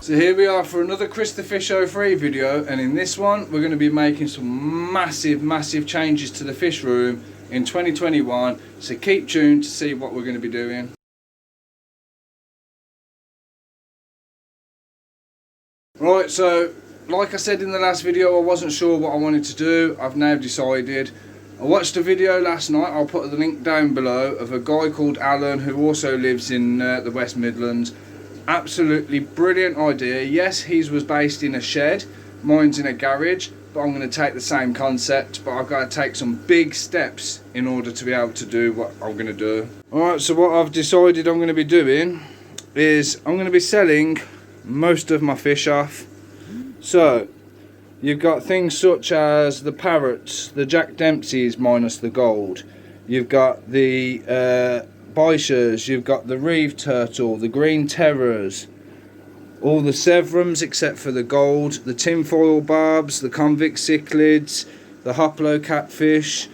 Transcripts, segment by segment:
So here we are for another Chris the Fish 03 video, and in this one we're going to be making some massive changes to the fish room in 2021, so keep tuned to see what we're going to be doing. Right, so like I said in the last video, I wasn't sure what I wanted to do. I've now decided. I watched a video last night, I'll put the link down below, of a guy called Alan who also lives in the West Midlands. Absolutely brilliant idea. Yes, his was based in a shed, mine's in a garage, but I'm going to take the same concept, but I've got to take some big steps in order to be able to do what I'm going to do. Alright, so what I've decided I'm going to be doing is I'm going to be selling most of my fish off. So you've got things such as the parrots, the Jack Dempseys minus the gold. You've got the bichers, you've got the reef turtle, the green terrors, all the severums except for the gold, the tinfoil barbs, the convict cichlids, the hoplo catfish,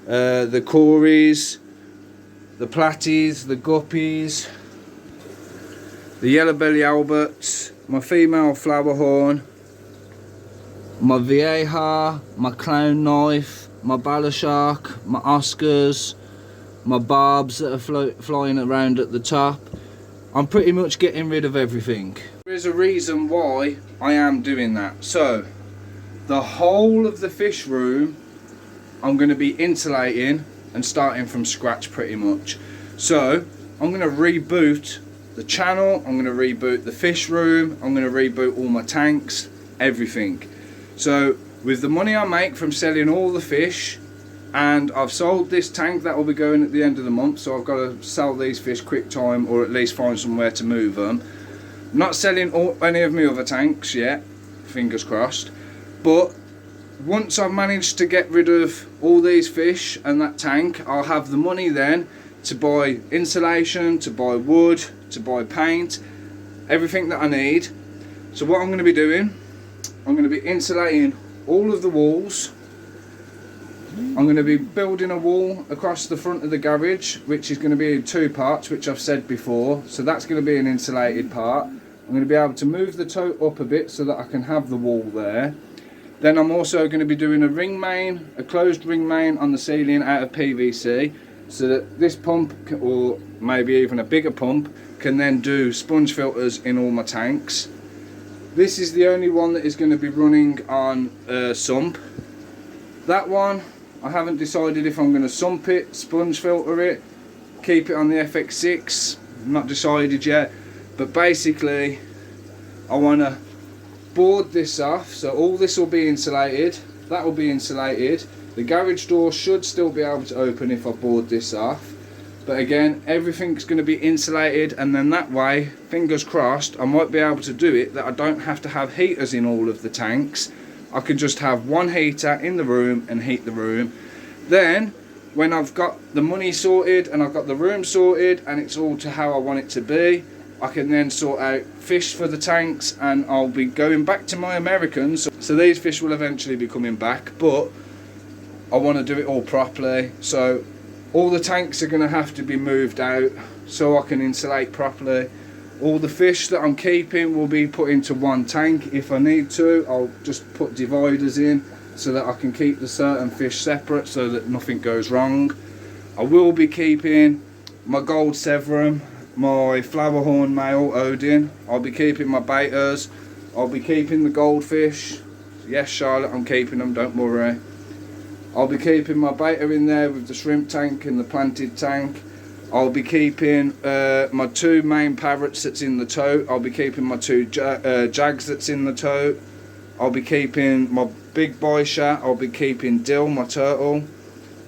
the cories, the platies, the guppies, the yellow belly alberts, my female flowerhorn, my vieja, my clown knife, my bala shark, my Oscars, my barbs that are flying around at the top. I'm pretty much getting rid of everything. There is a reason why I am doing that. So the whole of the fish room I'm going to be insulating and starting from scratch pretty much. So I'm going to reboot the channel, I'm going to reboot the fish room, I'm going to reboot all my tanks, everything. So with the money I make from selling all the fish, and I've sold this tank that will be going at the end of the month, so I've got to sell these fish quick time, or at least find somewhere to move them. I'm not selling any of my other tanks yet, fingers crossed, but once I've managed to get rid of all these fish and that tank, I'll have the money then to buy insulation, to buy wood, to buy paint, everything that I need. So what I'm going to be doing, I'm going to be insulating all of the walls. I'm going to be building a wall across the front of the garage, which is going to be in two parts, which I've said before. So that's going to be an insulated part. I'm going to be able to move the tote up a bit so that I can have the wall there. Then I'm also going to be doing a ring main, a closed ring main on the ceiling out of PVC, so that this pump, or maybe even a bigger pump, can then do sponge filters in all my tanks. This is the only one that is going to be running on a sump. That one, I haven't decided if I'm going to sump it, sponge filter it, keep it on the FX6, not decided yet. But basically, I want to board this off, so all this will be insulated, that will be insulated. The garage door should still be able to open if I board this off. But again, everything's going to be insulated, and then that way, fingers crossed, I might be able to do it that I don't have to have heaters in all of the tanks. I can just have one heater in the room and heat the room. Then, when I've got the money sorted and I've got the room sorted and it's all to how I want it to be, I can then sort out fish for the tanks, and I'll be going back to my Americans. So these fish will eventually be coming back, but I want to do it all properly. So all the tanks are going to have to be moved out so I can insulate properly. All the fish that I'm keeping will be put into one tank. If I need to, I'll just put dividers in so that I can keep the certain fish separate so that nothing goes wrong. I will be keeping my gold severum, my flowerhorn male Odin. I'll be keeping my betas. I'll be keeping the goldfish. Yes, Charlotte, I'm keeping them, don't worry. I'll be keeping my beta in there with the shrimp tank and the planted tank. I'll be keeping my two main parrots that's in the tote. I'll be keeping my two jags that's in the tote. I'll be keeping my big boysha. I'll be keeping Dill, my turtle.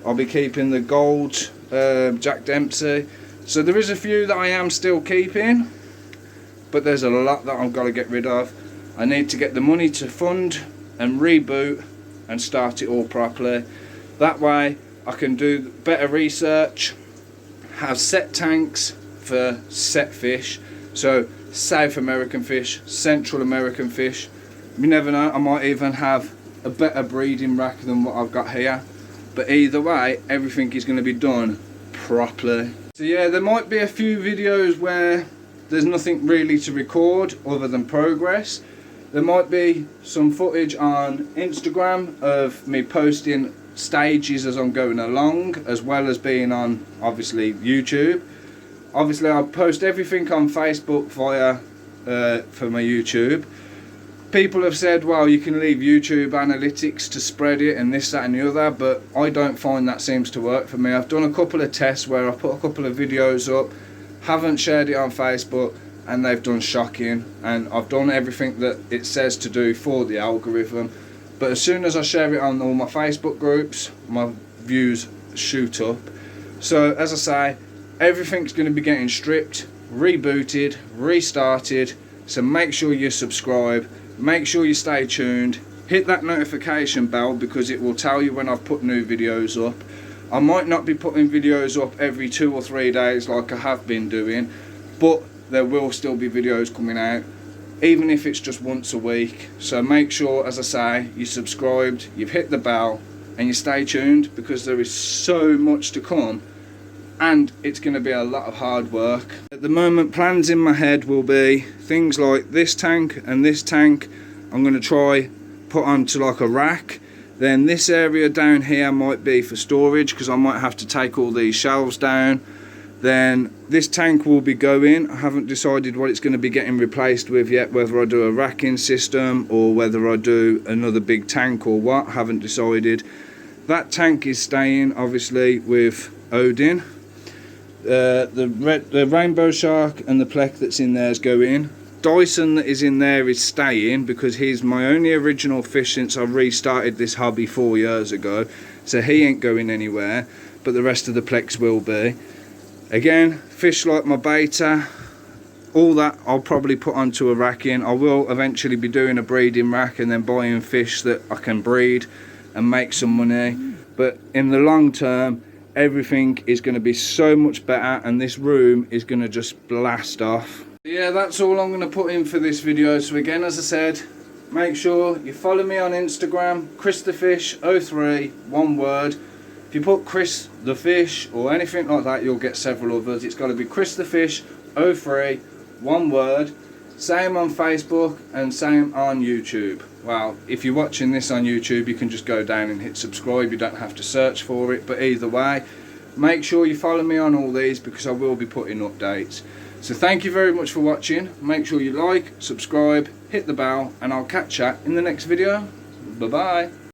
I'll be keeping the gold Jack Dempsey. So there is a few that I am still keeping, but there's a lot that I've got to get rid of. I need to get the money to fund and reboot and start it all properly. That way I can do better research, have set tanks for set fish, so South American fish, Central American fish. You never know, I might even have a better breeding rack than what I've got here. But either way, everything is going to be done properly. So yeah, there might be a few videos where there's nothing really to record other than progress. There might be some footage on Instagram of me posting stages as I'm going along, as well as being on obviously YouTube. Obviously I'll post everything on Facebook via for my YouTube. People have said, well, you can leave YouTube analytics to spread it and this, that and the other, but I don't find that seems to work for me. I've done a couple of tests where I've put a couple of videos up, haven't shared it on Facebook, and they've done shocking, and I've done everything that it says to do for the algorithm, but as soon as I share it on all my Facebook groups, my views shoot up. So as I say, everything's going to be getting stripped, rebooted, restarted, so make sure you subscribe, make sure you stay tuned, hit that notification bell because it will tell you when I've put new videos up. I might not be putting videos up every 2 or 3 days like I have been doing, but there will still be videos coming out, even if it's just once a week. So make sure, as I say, you're subscribed, you've hit the bell, and you stay tuned because there is so much to come, and it's going to be a lot of hard work. At the moment, plans in my head will be things like this tank and this tank I'm going to try put onto like a rack. Then this area down here might be for storage because I might have to take all these shelves down. Then this tank will be going. I haven't decided what it's going to be getting replaced with yet, whether I do a racking system or whether I do another big tank or what. I haven't decided. That tank is staying obviously with Odin. The rainbow shark and the plec that's in there is going. Dyson that is in there is staying because he's my only original fish since I restarted this hobby 4 years ago, so he ain't going anywhere, but the rest of the plex will be. Again, fish like my beta, all that I'll probably put onto a racking. I will eventually be doing a breeding rack and then buying fish that I can breed and make some money, but in the long term everything is going to be so much better and this room is going to just blast off. Yeah, that's all I'm going to put in for this video. So again, as I said, make sure you follow me on Instagram, Chris the Fish 03, one word. If you put Chris the Fish or anything like that, you'll get several others. It's got to be Chris the Fish 03, one word. Same on Facebook and same on YouTube. Well, if you're watching this on YouTube, you can just go down and hit subscribe. You don't have to search for it, but either way, make sure you follow me on all these because I will be putting updates. So thank you very much for watching. Make sure you like, subscribe, hit the bell, and I'll catch you in the next video. Bye bye.